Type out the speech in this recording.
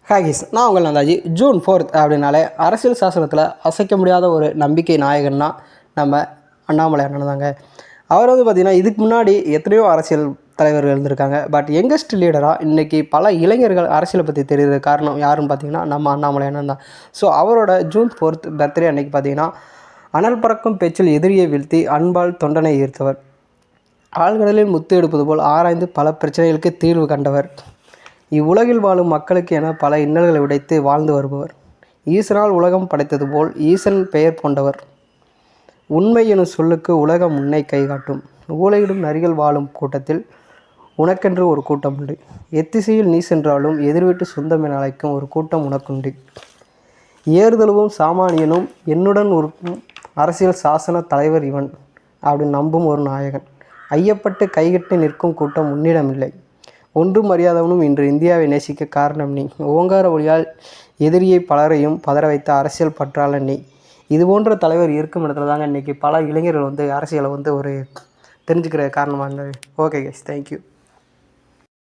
Haggis நான் உங்கள் நந்தாஜி. June 4 அப்படின்னாலே அரசியல் சாசனத்தில் அசைக்க முடியாத ஒரு நம்பிக்கை நாயகன்னா நம்ம அண்ணாமலை அண்ணன் தாங்க. அவர் பார்த்திங்கன்னா இதுக்கு முன்னாடி எத்தனையோ அரசியல் தலைவர்கள் இருந்திருக்காங்க. பட் யங்கஸ்ட் லீடராக இன்றைக்கி பல இளைஞர்கள் அரசியலை பற்றி தெரியுது காரணம் யாருன்னு பார்த்திங்கன்னா நம்ம அண்ணாமலை அண்ணன் தான். ஸோ அவரோட ஜூன் 4 பர்த்டே அன்றைக்கி பார்த்திங்கன்னா அனல் பறக்கும் பேச்சில் எதிரியை வீழ்த்தி அன்பால் தொண்டனை ஈர்த்தவர், ஆழ்கடலில் முத்து எடுப்பது போல் ஆராய்ந்து பல பிரச்சனைகளுக்கு தீர்வு கண்டவர், இவ்வுலகில் வாழும் மக்களுக்கு என பல இன்னல்களை உடைத்து வாழ்ந்து வருபவர், ஈசனால் உலகம் படைத்தது போல் ஈசன் பெயர் கொண்டவர், உண்மை எனும் சொல்லுக்கு உலகம் முன்னை கை காட்டும், ஊழையிடும் நரிகள் வாழும் கூட்டத்தில் உனக்கென்று ஒரு கூட்டம் உண்டு, எத்திசையில் நீ சென்றாலும் எதிர்விட்டு சொந்தம் என அழைக்கும் ஒரு கூட்டம் உனக்குண்டு, ஏறுதழுவும் சாமானியனும் என்னுடன் இருக்கும் அரசியல் சாசன தலைவர் இவன் அப்படின்னு நம்பும் ஒரு நாயகன், ஐயப்பட்டு கைகட்டி நிற்கும் கூட்டம் உன்னிடமில்லை, ஒன்றும் அறியாதவனும் இன்று இந்தியாவை நேசிக்க காரணம் நீ, ஓங்கார ஒளியால் எதிரியை பலரையும் பதற வைத்த அரசியல் பற்றாளன் நீ. இது போன்ற தலைவர் இருக்கும் இடத்துல தாங்க இன்றைக்கி பல இளைஞர்கள் அரசியலை ஒரு தெரிஞ்சுக்கிற காரணமாக இருந்தது. Okay guys, thank you.